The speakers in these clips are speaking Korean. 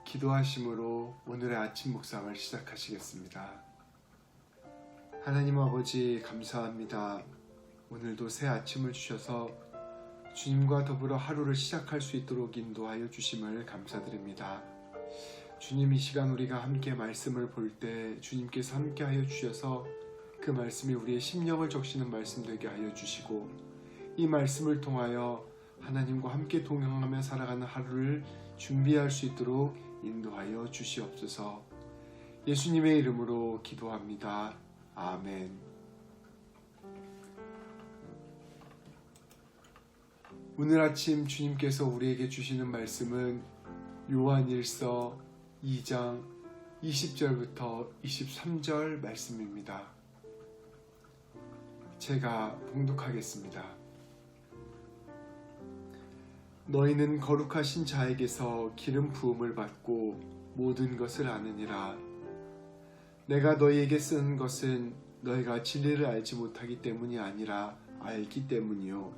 기도하심으로 오늘의 아침 묵상을 시작하시겠습니다. 하나님 아버지 감사합니다. 오늘도 새 아침을 주셔서 주님과 더불어 하루를 시작할 수 있도록 인도하여 주심을 감사드립니다. 주님, 이 시간 우리가 함께 말씀을 볼 때 주님께서 함께하여 주셔서 그 말씀이 우리의 심령을 적시는 말씀 되게 하여 주시고, 이 말씀을 통하여 하나님과 함께 동행하며 살아가는 하루를 준비할 수 있도록 인도하여 주시옵소서. 예수님의 이름으로 기도합니다. 아멘. 오늘 아침 주님께서 우리에게 주시는 말씀은 요한일서 2장 20절부터 23절 말씀입니다. 제가 봉독하겠습니다. 너희는 거룩하신 자에게서 기름 부음을 받고 모든 것을 아느니라. 내가 너희에게 쓰는 것은 너희가 진리를 알지 못하기 때문이 아니라 알기 때문이요,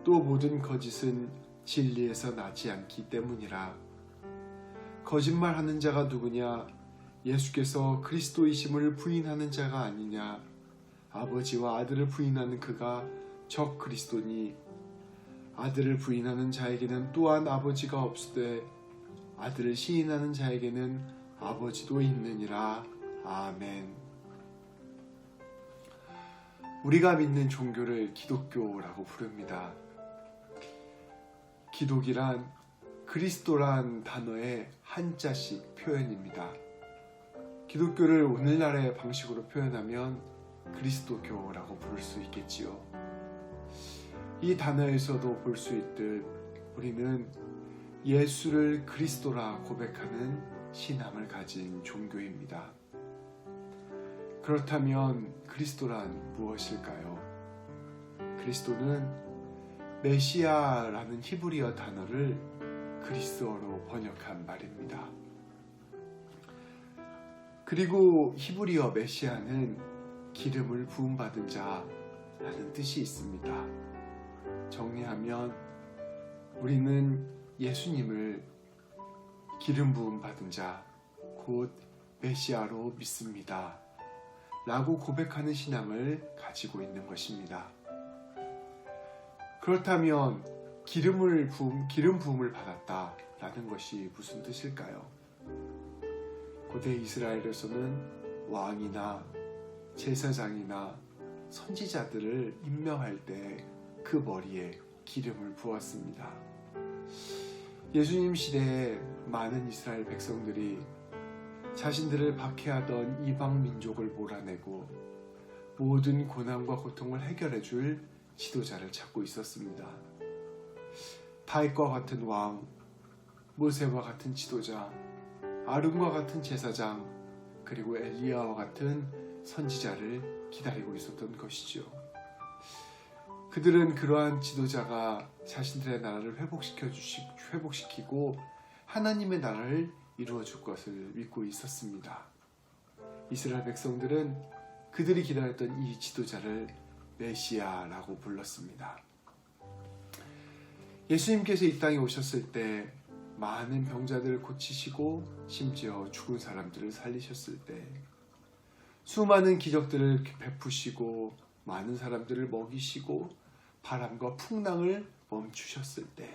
또 모든 거짓은 진리에서 나지 않기 때문이라. 거짓말하는 자가 누구냐? 예수께서 그리스도이심을 부인하는 자가 아니냐? 아버지와 아들을 부인하는 그가 적 그리스도니, 아들을 부인하는 자에게는 또한 아버지가 없으되 아들을 시인하는 자에게는 아버지도 있느니라. 아멘. 우리가 믿는 종교를 기독교라고 부릅니다. 기독이란 그리스도란 단어의 한자식 표현입니다. 기독교를 오늘날의 방식으로 표현하면 그리스도교라고 부를 수 있겠지요. 이 단어에서도 볼 수 있듯 우리는 예수를 그리스도라 고백하는 신앙을 가진 종교입니다. 그렇다면 그리스도란 무엇일까요? 그리스도는 메시아라는 히브리어 단어를 그리스어로 번역한 말입니다. 그리고 히브리어 메시아는 기름을 부음받은 자라는 뜻이 있습니다. 정리하면 우리는 예수님을 기름 부음 받은 자, 곧 메시아로 믿습니다 라고 고백하는 신앙을 가지고 있는 것입니다. 그렇다면 기름 부음을 받았다 라는 것이 무슨 뜻일까요? 고대 이스라엘에서는 왕이나 제사장이나 선지자들을 임명할 때 그 머리에 기름을 부었습니다. 예수님 시대에 많은 이스라엘 백성들이 자신들을 박해하던 이방 민족을 몰아내고 모든 고난과 고통을 해결해 줄 지도자를 찾고 있었습니다. 다윗과 같은 왕, 모세와 같은 지도자, 아론과 같은 제사장, 그리고 엘리야와 같은 선지자를 기다리고 있었던 것이죠. 그들은 그러한 지도자가 자신들의 나라를 회복시키고 하나님의 나라를 이루어줄 것을 믿고 있었습니다. 이스라엘 백성들은 그들이 기다렸던 이 지도자를 메시아라고 불렀습니다. 예수님께서 이 땅에 오셨을 때 많은 병자들을 고치시고 심지어 죽은 사람들을 살리셨을 때, 수많은 기적들을 베푸시고 많은 사람들을 먹이시고 바람과 풍랑을 멈추셨을 때,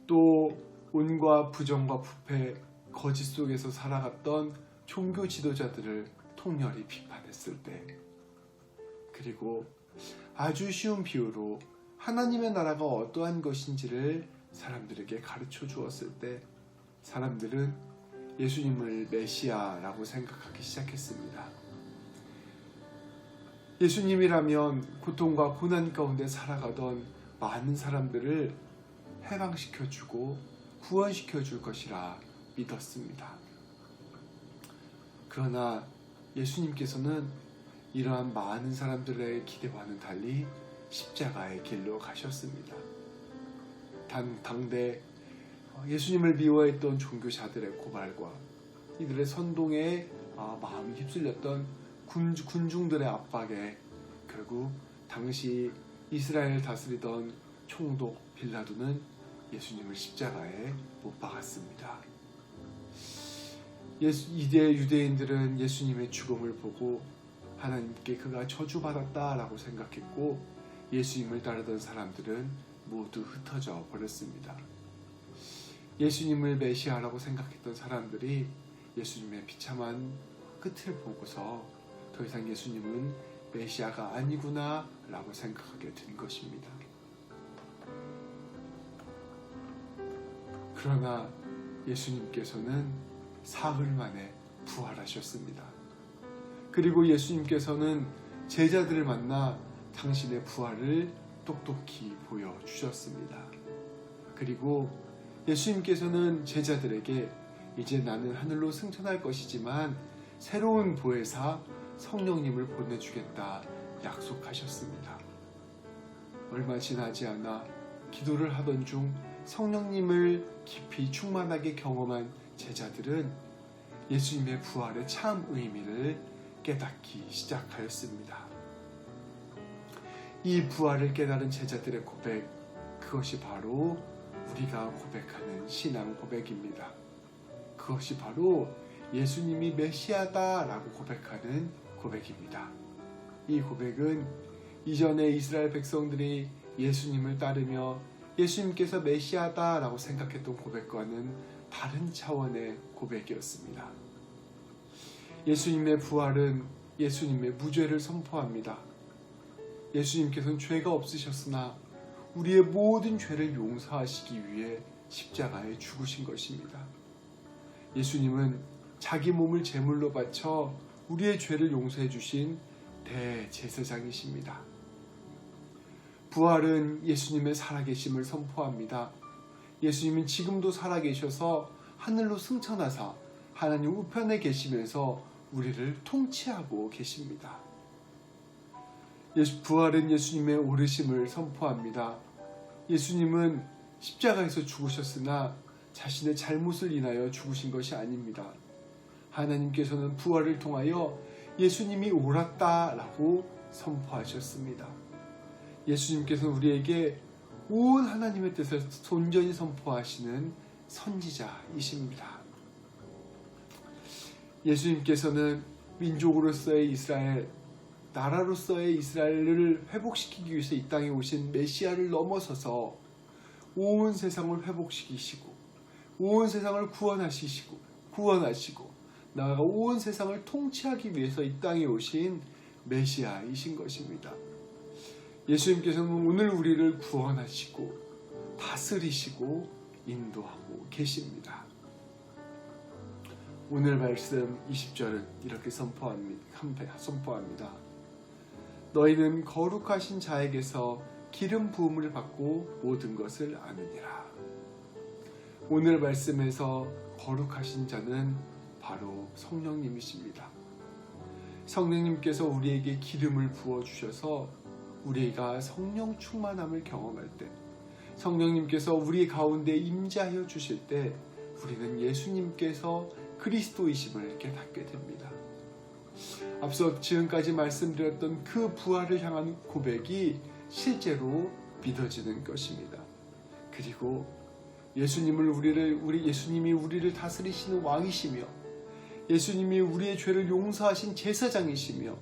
또 온갖 부정과 부패, 거짓 속에서 살아갔던 종교 지도자들을 통렬히 비판했을 때, 그리고 아주 쉬운 비유로 하나님의 나라가 어떠한 것인지를 사람들에게 가르쳐 주었을 때, 사람들은 예수님을 메시아라고 생각하기 시작했습니다. 예수님이라면 고통과 고난 가운데 살아가던 많은 사람들을 해방시켜주고 구원시켜줄 것이라 믿었습니다. 그러나 예수님께서는 이러한 많은 사람들의 기대와는 달리 십자가의 길로 가셨습니다. 당대 예수님을 미워했던 종교자들의 고발과 이들의 선동에 마음이 휩쓸렸던 군중들의 압박에 결국 당시 이스라엘을 다스리던 총독 빌라도는 예수님을 십자가에 못 박았습니다. 이때 유대인들은 예수님의 죽음을 보고 하나님께 그가 저주받았다라고 생각했고, 예수님을 따르던 사람들은 모두 흩어져 버렸습니다. 예수님을 메시아라고 생각했던 사람들이 예수님의 비참한 끝을 보고서 더 이상 예수님은 메시아가 아니구나 라고 생각하게 된 것입니다. 그러나 예수님께서는 사흘 만에 부활하셨습니다. 그리고 예수님께서는 제자들을 만나 당신의 부활을 똑똑히 보여주셨습니다. 그리고 예수님께서는 제자들에게 이제 나는 하늘로 승천할 것이지만 새로운 보혜사 성령님을 보내주겠다 약속하셨습니다. 얼마 지나지 않아 기도를 하던 중 성령님을 깊이 충만하게 경험한 제자들은 예수님의 부활의 참 의미를 깨닫기 시작하였습니다. 이 부활을 깨달은 제자들의 고백, 그것이 바로 우리가 고백하는 신앙 고백입니다. 그것이 바로 예수님이 메시아다라고 고백하는 고백입니다. 이 고백은 이전에 이스라엘 백성들이 예수님을 따르며 예수님께서 메시아다라고 생각했던 고백과는 다른 차원의 고백이었습니다. 예수님의 부활은 예수님의 무죄를 선포합니다. 예수님께서는 죄가 없으셨으나 우리의 모든 죄를 용서하시기 위해 십자가에 죽으신 것입니다. 예수님은 자기 몸을 제물로 바쳐 우리의 죄를 용서해 주신 대제사장이십니다. 부활은 예수님의 살아계심을 선포합니다. 예수님은 지금도 살아계셔서 하늘로 승천하사 하나님 우편에 계시면서 우리를 통치하고 계십니다. 부활은 예수님의 오르심을 선포합니다. 예수님은 십자가에서 죽으셨으나 자신의 잘못을 인하여 죽으신 것이 아닙니다. 하나님께서는 부활을 통하여 예수님이 옳았다라고 선포하셨습니다. 예수님께서는 우리에게 온 하나님의 뜻을 온전히 선포하시는 선지자이십니다. 예수님께서는 민족으로서의 이스라엘, 나라로서의 이스라엘을 회복시키기 위해서 이 땅에 오신 메시아를 넘어서서 온 세상을 회복시키시고 온 세상을 구원하시고 나아가 온 세상을 통치하기 위해서 이 땅에 오신 메시아이신 것입니다. 예수님께서는 오늘 우리를 구원하시고 다스리시고 인도하고 계십니다. 오늘 말씀 20절은 이렇게 선포합니다. 너희는 거룩하신 자에게서 기름 부음을 받고 모든 것을 아느니라. 오늘 말씀에서 거룩하신 자는 바로 성령님이십니다. 성령님께서 우리에게 기름을 부어주셔서 우리가 성령 충만함을 경험할 때, 성령님께서 우리 가운데 임재하여 주실 때 우리는 예수님께서 그리스도이심을 깨닫게 됩니다. 앞서 지금까지 말씀드렸던 그 부활을 향한 고백이 실제로 믿어지는 것입니다. 그리고 예수님이 우리를 다스리시는 왕이시며 예수님이 우리의 죄를 용서하신 제사장이시며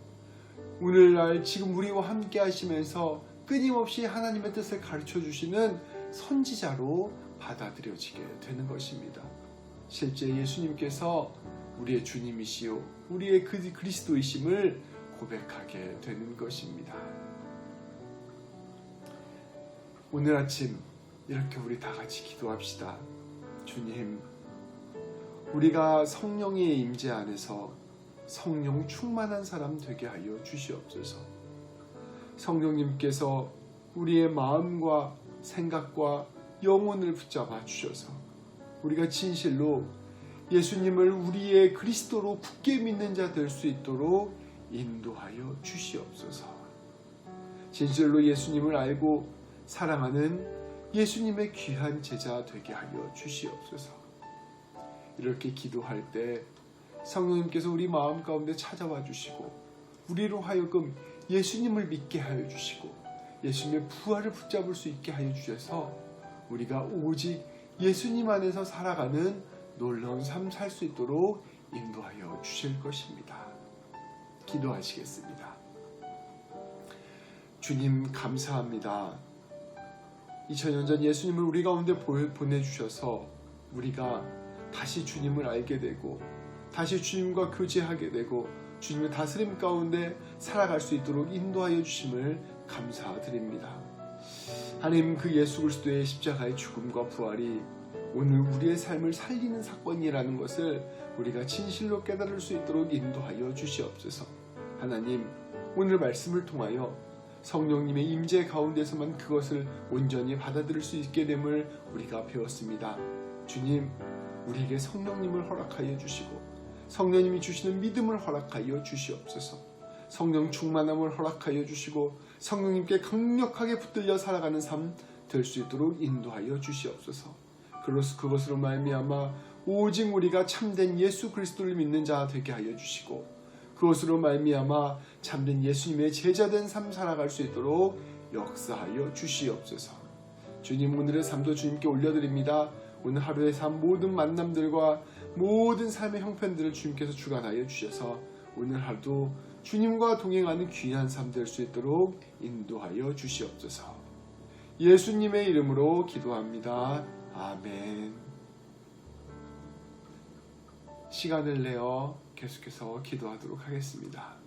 오늘날 지금 우리와 함께 하시면서 끊임없이 하나님의 뜻을 가르쳐 주시는 선지자로 받아들여지게 되는 것입니다. 실제 예수님께서 우리의 주님이시요 우리의 그리스도이심을 고백하게 되는 것입니다. 오늘 아침 이렇게 우리 다 같이 기도합시다. 주님, 우리가 성령의 임재 안에서 성령 충만한 사람 되게 하여 주시옵소서. 성령님께서 우리의 마음과 생각과 영혼을 붙잡아 주셔서 우리가 진실로 예수님을 우리의 그리스도로 굳게 믿는 자 될 수 있도록 인도하여 주시옵소서. 진실로 예수님을 알고 사랑하는 예수님의 귀한 제자 되게 하여 주시옵소서. 이렇게 기도할 때 성령님께서 우리 마음 가운데 찾아와 주시고 우리로 하여금 예수님을 믿게 하여 주시고 예수님의 부활을 붙잡을 수 있게 하여 주셔서 우리가 오직 예수님 안에서 살아가는 놀라운 삶 살 수 있도록 인도하여 주실 것입니다. 기도하시겠습니다. 주님 감사합니다. 2000년 전 예수님을 우리 가운데 보내주셔서 우리가 다시 주님을 알게 되고 다시 주님과 교제하게 되고 주님의 다스림 가운데 살아갈 수 있도록 인도하여 주심을 감사드립니다. 하나님, 그 예수 그리스도의 십자가의 죽음과 부활이 오늘 우리의 삶을 살리는 사건이라는 것을 우리가 진실로 깨달을 수 있도록 인도하여 주시옵소서. 하나님, 오늘 말씀을 통하여 성령님의 임재 가운데서만 그것을 온전히 받아들일 수 있게 됨을 우리가 배웠습니다. 주님, 우리에게 성령님을 허락하여 주시고 성령님이 주시는 믿음을 허락하여 주시옵소서. 성령 충만함을 허락하여 주시고 성령님께 강력하게 붙들려 살아가는 삶 될 수 있도록 인도하여 주시옵소서. 그것으로 말미암아 오직 우리가 참된 예수 그리스도를 믿는 자 되게 하여 주시고 그것으로 말미암아 참된 예수님의 제자된 삶 살아갈 수 있도록 역사하여 주시옵소서. 주님, 오늘의 삶도 주님께 올려드립니다. 오늘 하루의 삶 모든 만남들과 모든 삶의 형편들을 주님께서 주관하여 주셔서 오늘 하루도 주님과 동행하는 귀한 삶 될 수 있도록 인도하여 주시옵소서. 예수님의 이름으로 기도합니다. 아멘. 시간을 내어 계속해서 기도하도록 하겠습니다.